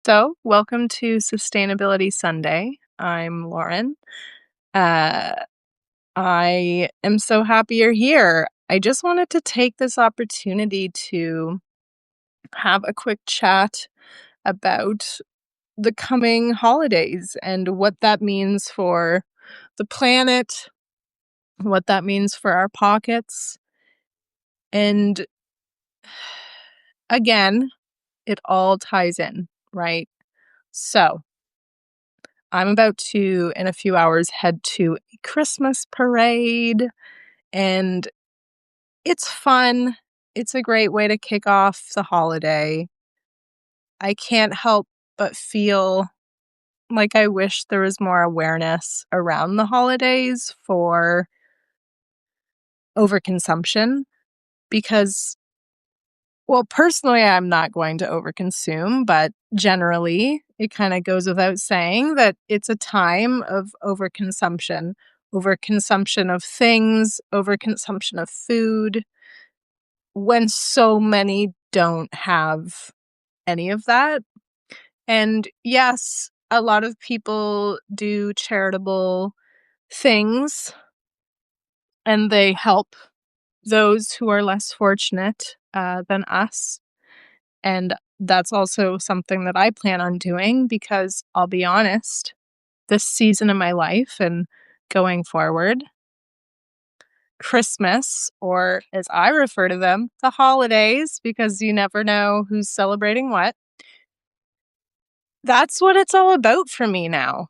Welcome to Sustainability Sunday. I'm Lauren. Uh, I am so happy you're here. I just wanted to take this opportunity to have a quick chat about the coming holidays and what that means for the planet, what that means for our pockets. And again, it all ties in, right? So, I'm about to, in a few hours, head to a Christmas parade, and it's fun. It's a great way to kick off the holiday. I can't help but feel like I wish there was more awareness around the holidays for overconsumption because, well, personally, I'm not going to overconsume, but generally, it kind of goes without saying that it's a time of overconsumption of things, overconsumption of food, when so many don't have any of that. And yes, a lot of people do charitable things and they help those who are less fortunate than us. And that's also something that I plan on doing because I'll be honest, this season of my life and going forward, Christmas, or as I refer to them, the holidays, because you never know who's celebrating what. That's what it's all about for me now.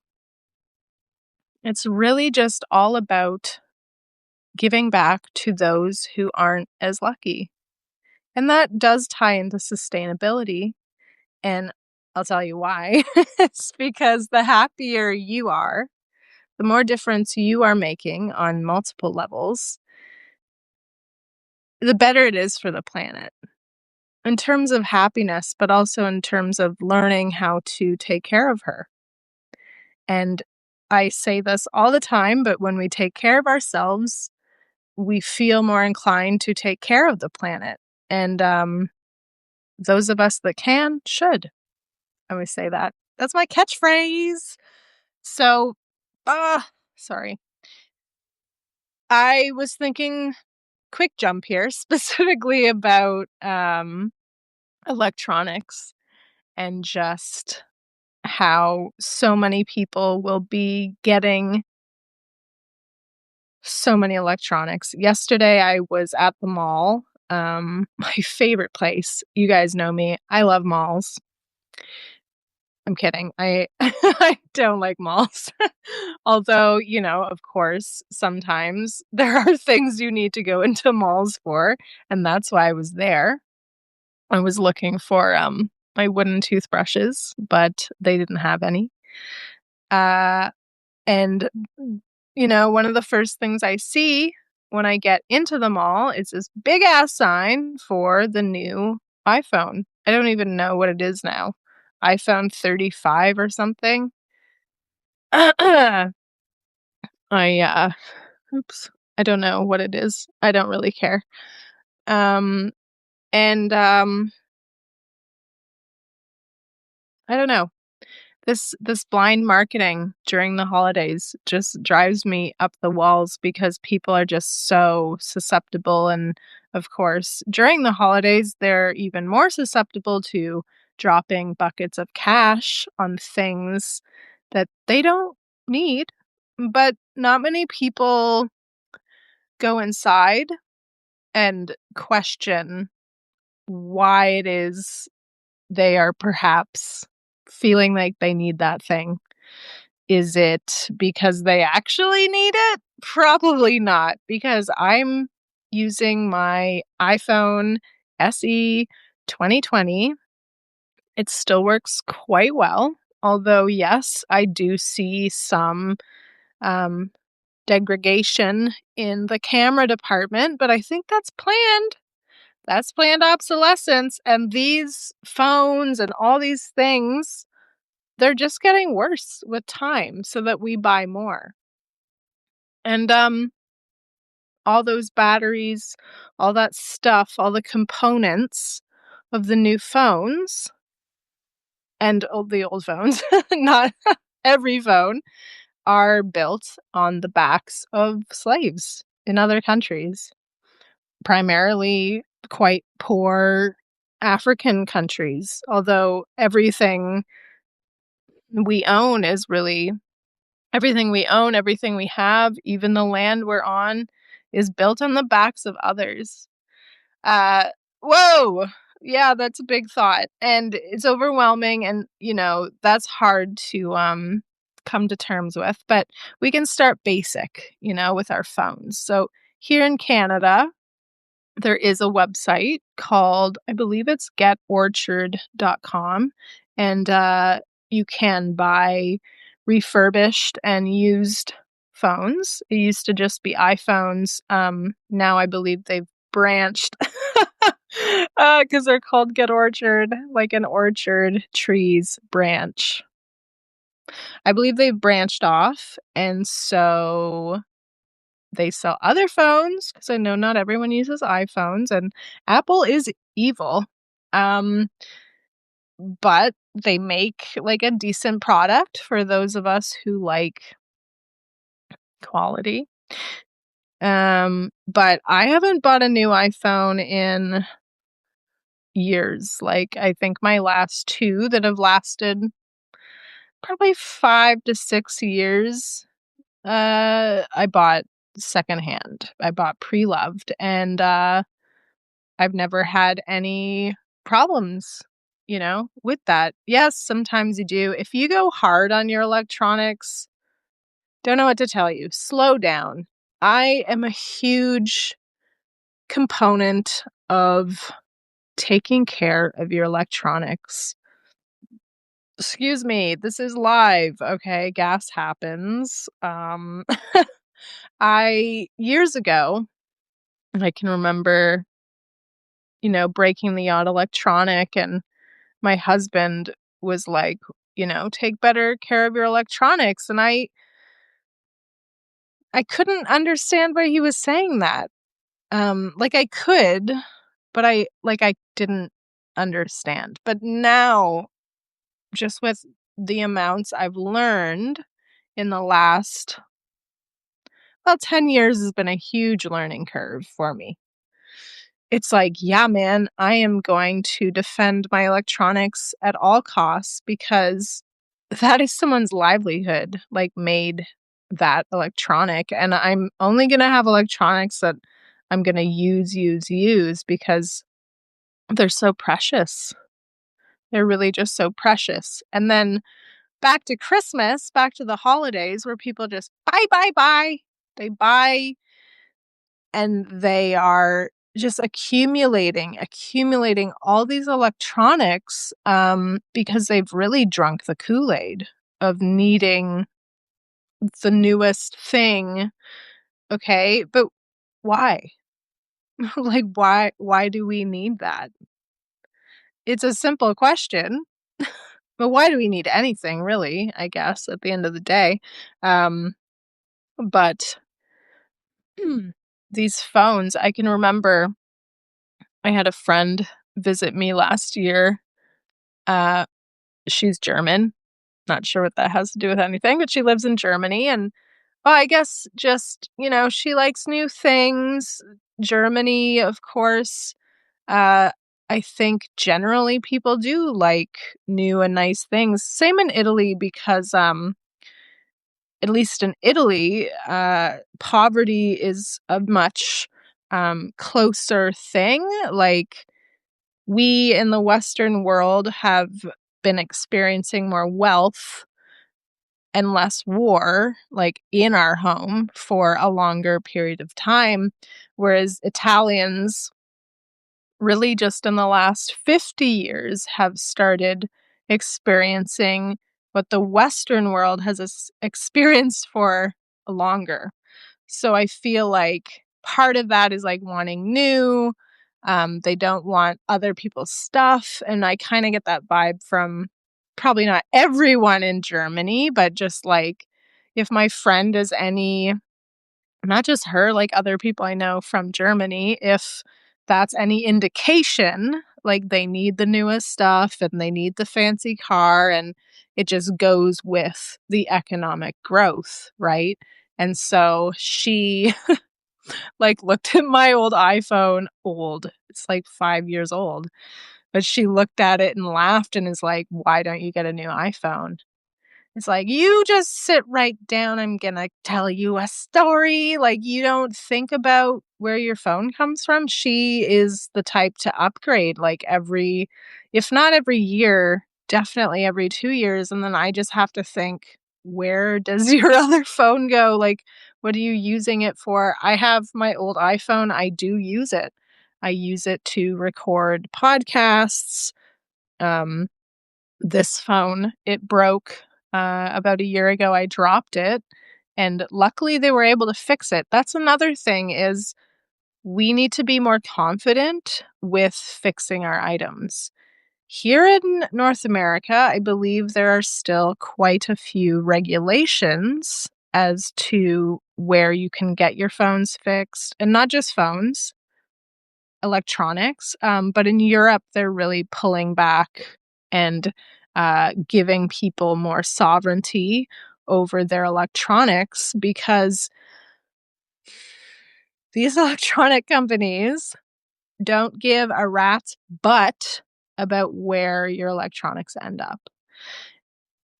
It's really just all about giving back to those who aren't as lucky. And that does tie into sustainability. And I'll tell you why. It's because the happier you are, the more difference you are making on multiple levels, the better it is for the planet. In terms of happiness, but also in terms of learning how to take care of her. And I say this all the time, but when we take care of ourselves, we feel more inclined to take care of the planet. And those of us that can should. I always say that. That's my catchphrase. So, sorry. I was thinking, quick jump here, specifically about electronics and just how so many people will be getting so many electronics. Yesterday, I was at the mall, my favorite place. You guys know me. I love malls. I'm kidding. I I don't like malls. Although, of course, sometimes there are things you need to go into malls for, and that's why I was there. I was looking for, my wooden toothbrushes, but they didn't have any. Uh, and, one of the first things I see when I get into the mall is this big ass sign for the new iPhone. I don't even know what it is now. iPhone 35 or something. I, oops, I don't know what it is. I don't really care. Um, and, I don't know. This blind marketing during the holidays just drives me up the walls because people are just so susceptible, and of course, during the holidays, they're even more susceptible to dropping buckets of cash on things that they don't need. But not many people go inside and question why it is they are perhaps feeling like they need that thing. Is it because they actually need it? Probably not, because I'm using my iPhone SE 2020. It still works quite well. Although, yes, I do see some um, degradation in the camera department, but I think that's planned. That's planned obsolescence. And these phones and all these things, they're just getting worse with time so that we buy more. And all those batteries, all that stuff, all the components of the new phones and the old phones, not every phone, are built on the backs of slaves in other countries, primarily quite poor African countries, although we own is really everything we own, everything we have, even the land we're on, is built on the backs of others. Uh, whoa! Yeah, that's a big thought, and it's overwhelming, and, that's hard to, come to terms with, but we can start basic, with our phones. So, here in Canada, there is a website called, I believe it's getorchard.com, and, you can buy refurbished and used phones. It used to just be iPhones, now I believe they've branched, because 'cause they're called Get Orchard, like an orchard tree's branch. I believe they've branched off, and so they sell other phones, because I know not everyone uses iPhones, and Apple is evil. Um, but they make, like, a decent product for those of us who like quality. But I haven't bought a new iPhone in years. Like, I think my last 2 that have lasted probably 5 to 6 years, I bought secondhand. I bought pre-loved, and, I've never had any problems, with that. Yes, sometimes you do. If you go hard on your electronics, don't know what to tell you. Slow down. I am a huge component of taking care of your electronics. Excuse me, this is live, okay? Gas happens. I years ago, I can remember, breaking the odd electronic, and my husband was like, "Take better care of your electronics." And I couldn't understand why he was saying that. Like, I could, but I didn't understand. But now, just with the amounts I've learned in the last, well, 10 years has been a huge learning curve for me. It's like, yeah, man, I am going to defend my electronics at all costs, because that is someone's livelihood, like, made that electronic, and I'm only gonna have electronics that I'm gonna use, because they're so precious. They're really just so precious. And then back to Christmas, back to the holidays where people just buy, buy, buy. They buy, and they are just accumulating all these electronics, because they've really drunk the Kool-Aid of needing the newest thing, okay? But why? Like, why do we need that? It's a simple question, but why do we need anything really, I guess, at the end of the day? But these phones, I can remember I had a friend visit me last year. Uh, she's German. Not sure what that has to do with anything, but she lives in Germany, and, well, I guess just, she likes new things. Germany, of course, uh, I think generally people do like new and nice things. Same in Italy, because, at least in Italy, poverty is a much, closer thing. Like, we in the Western world have been experiencing more wealth and less war, like, in our home for a longer period of time, whereas Italians, really just in the last 50 years, have started experiencing what the Western world has experienced for longer. So I feel like part of that is, like, wanting new. They don't want other people's stuff, and I kinda get that vibe from probably not everyone in Germany, but just, like, if my friend is any, not just her, like, other people I know from Germany, if that's any indication, like, they need the newest stuff and they need the fancy car, and it just goes with the economic growth, right? And so she, like, looked at my old iPhone old, it's, like, 5 years old, but she looked at it and laughed and is like, "Why don't you get a new iPhone?" It's like, "You just sit right down, I'm gonna tell you a story." Like, you don't think about where your phone comes from. She is the type to upgrade, like, every if not every year, definitely every 2 years, and then I just have to think, "Where does your other phone go?" Like, "What are you using it for?" I have my old iPhone, I do use it. I use it to record podcasts. Um, this phone, it broke, about a year ago. I dropped it, and luckily they were able to fix it. That's another thing is we need to be more confident with fixing our items. Here in North America, I believe there are still quite a few regulations as to where you can get your phones fixed, and not just phones, electronics. But in Europe, they're really pulling back and giving people more sovereignty over their electronics because these electronic companies don't give a rat's butt about where your electronics end up.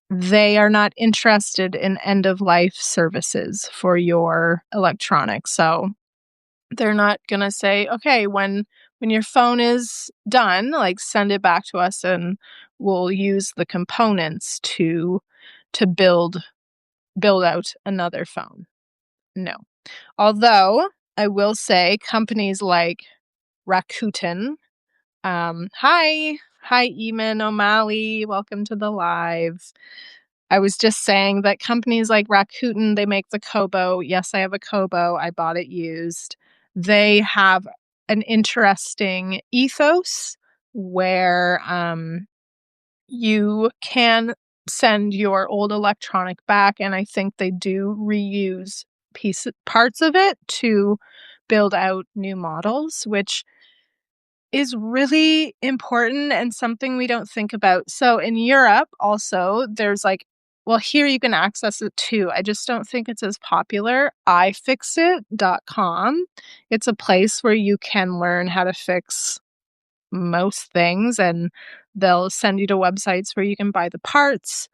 They are not interested in end of life services for your electronics. So they're not gonna say, "Okay, when your phone is done, like, send it back to us and we'll use the components to build out another phone." No. Although, I will say companies like Rakuten, hi, Eamon O'Malley, welcome to the live. I was just saying that companies like Rakuten, they make the Kobo. Yes, I have a Kobo. I bought it used. They have an interesting ethos where you can send your old electronic back, and I think they do reuse parts of it to build out new models, which is really important and something we don't think about. So in Europe also, there's like well, here you can access it too. I just don't think it's as popular. iFixit.com. It's a place where you can learn how to fix most things, and they'll send you to websites where you can buy the parts.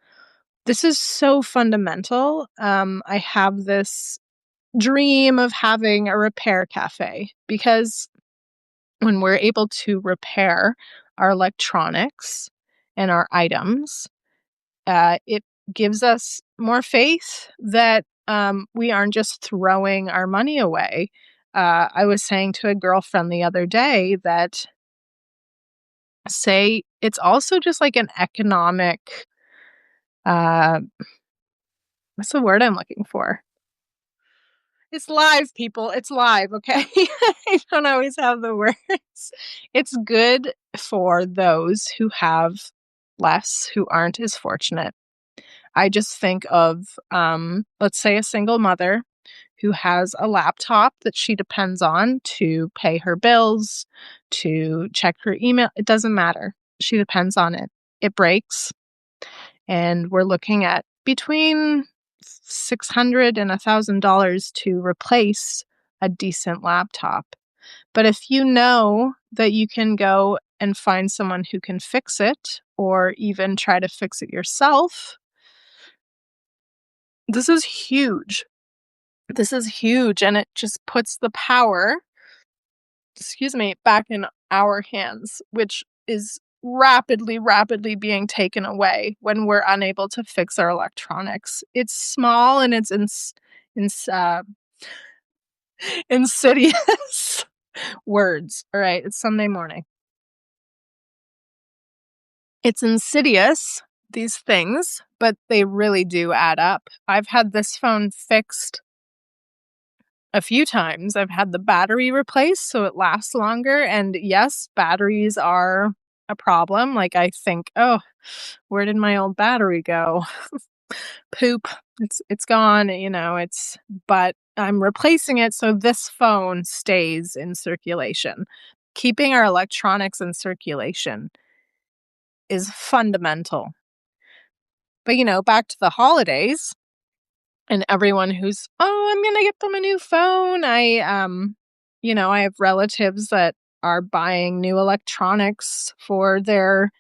This is so fundamental. I have this dream of having a repair cafe because when we're able to repair our electronics and our items, it gives us more faith that we aren't just throwing our money away. I was saying to a girlfriend the other day that, say, it's also just like an economic, uh, what's the word I'm looking for? It's live, people. It's live, okay? I don't always have the words. It's good for those who have less, who aren't as fortunate. I just think of, let's say, a single mother who has a laptop that she depends on to pay her bills, to check her email. It doesn't matter. She depends on it. It breaks, and we're looking at between $600 and $1,000 to replace a decent laptop. But if you know that you can go and find someone who can fix it or even try to fix it yourself, this is huge. This is huge, and it just puts the power, excuse me, back in our hands, which is rapidly being taken away when we're unable to fix our electronics. It's small and it's ins insidious words. All right, it's Sunday morning. It's insidious, these things, but they really do add up. I've had this phone fixed a few times. I've had the battery replaced so it lasts longer, and yes, batteries are a problem. Like, I think, "Oh, where did my old battery go?" Poop. It's gone, but I'm replacing it so this phone stays in circulation. keeping our electronics in circulation is fundamental. But, back to the holidays and everyone who's, "Oh, I'm gonna get them a new phone." I have relatives that are buying new electronics for their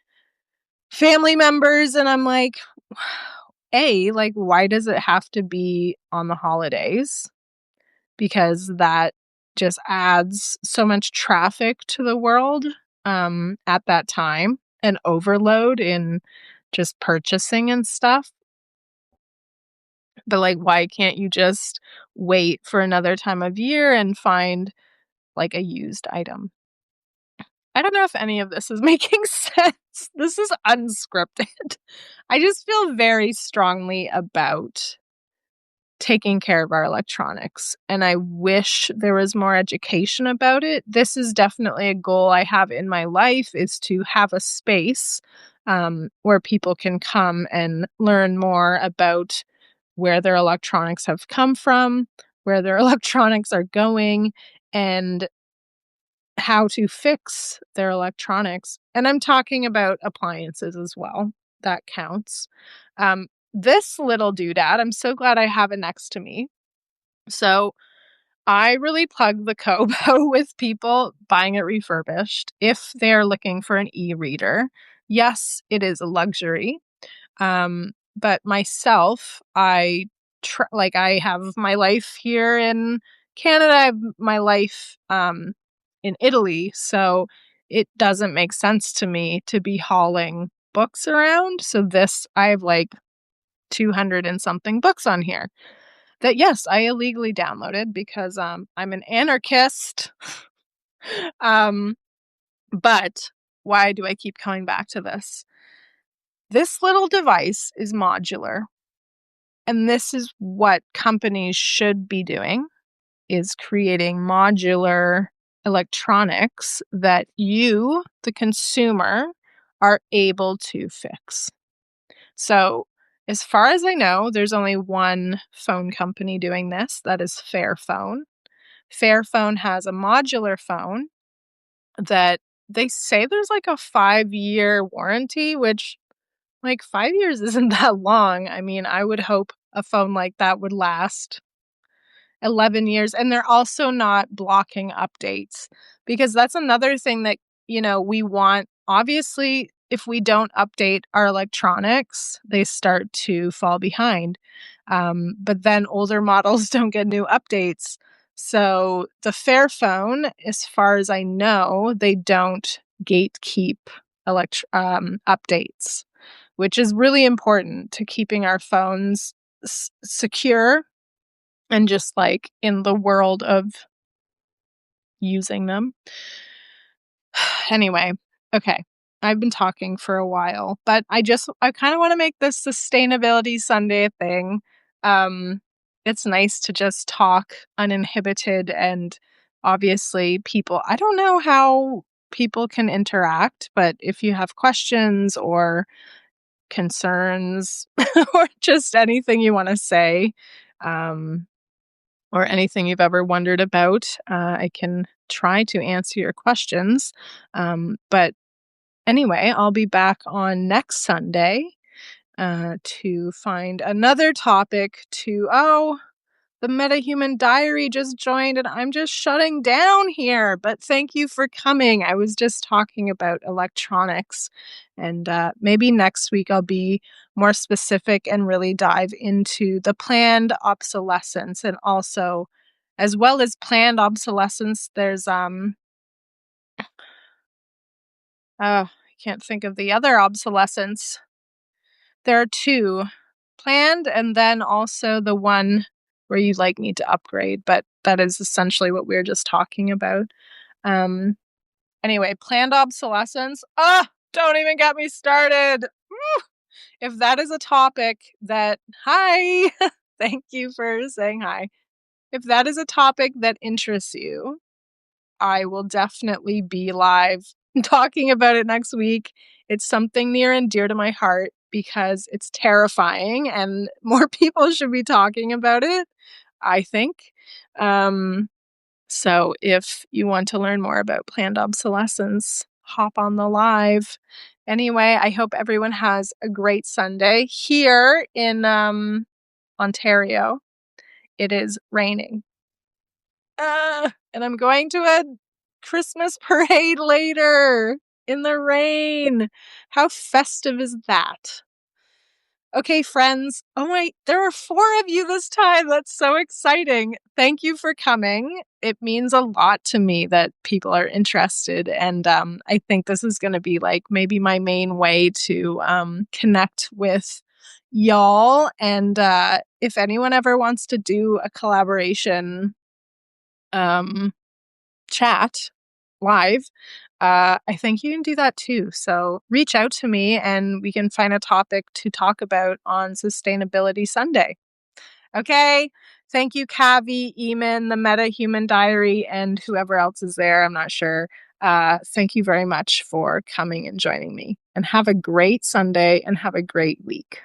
family members, and I'm like, A, like, why does it have to be on the holidays? Because that just adds so much traffic to the world, at that time, and overload in just purchasing and stuff. But, like, why can't you just wait for another time of year and find, like, a used item? I don't know if any of this is making sense. This is unscripted. I just feel very strongly about taking care of our electronics, and I wish there was more education about it. This is definitely a goal I have in my life, is to have a space, where people can come and learn more about where their electronics have come from, where their electronics are going, and how to fix their electronics. And I'm talking about appliances as well. That counts. This little doodad, I'm so glad I have it next to me. So I really plug the Kobo with people buying it refurbished if they're looking for an e-reader. Yes, it is a luxury. But myself, I have my life here in Canada. I have my life in Italy, so it doesn't make sense to me to be hauling books around. So I have like 200 and something books on here that, yes, I illegally downloaded because I'm an anarchist. um, but why do I keep coming back to this? This little device is modular. And this is what companies should be doing, is creating modular electronics that you, the consumer, are able to fix. So, as far as I know, there's only one phone company doing this. That is Fairphone. Fairphone has a modular phone that they say there's like a 5-year warranty, which, like, 5 years isn't that long. I mean, I would hope a phone like that would last 11 years, and they're also not blocking updates, because that's another thing that, we want. Obviously, if we don't update our electronics, they start to fall behind. But then older models don't get new updates. So the Fairphone, as far as I know, they don't gatekeep updates, which is really important to keeping our phones secure and just like in the world of using them. Anyway, okay. I've been talking for a while, but I kind of want to make this Sustainability Sunday a thing. It's nice to just talk uninhibited, and obviously I don't know how people can interact, but if you have questions or concerns or just anything you want to say, um, or anything you've ever wondered about, I can try to answer your questions. But anyway, I'll be back on next Sunday to find another topic the MetaHuman Diary just joined and I'm just shutting down here. But thank you for coming. I was just talking about electronics, and maybe next week I'll be more specific and really dive into the planned obsolescence, and also, as well as planned obsolescence, there's I can't think of the other obsolescence. There are two: planned, and then also the one where you like need to upgrade, but that is essentially what we were just talking about. Um, anyway, planned obsolescence. Don't even get me started. Woo! If that is a topic that, hi, thank you for saying hi. If that is a topic that interests you, I will definitely be live talking about it next week. It's something near and dear to my heart because it's terrifying and more people should be talking about it, I think. Um, So if you want to learn more about planned obsolescence, hop on the live. Anyway, I hope everyone has a great Sunday. Here in Ontario, it is raining. And I'm going to a Christmas parade later in the rain. How festive is that? Okay, friends. Oh my, there are 4 of you this time. That's so exciting. Thank you for coming. It means a lot to me that people are interested. And I think this is going to be like maybe my main way to connect with y'all. And if anyone ever wants to do a collaboration um, chat live, I think you can do that too. So reach out to me and we can find a topic to talk about on Sustainability Sunday. Okay. Thank you, Kavi, Eamon, the Meta Human Diary, and whoever else is there. I'm not sure. Thank you very much for coming and joining me. And have a great Sunday and have a great week.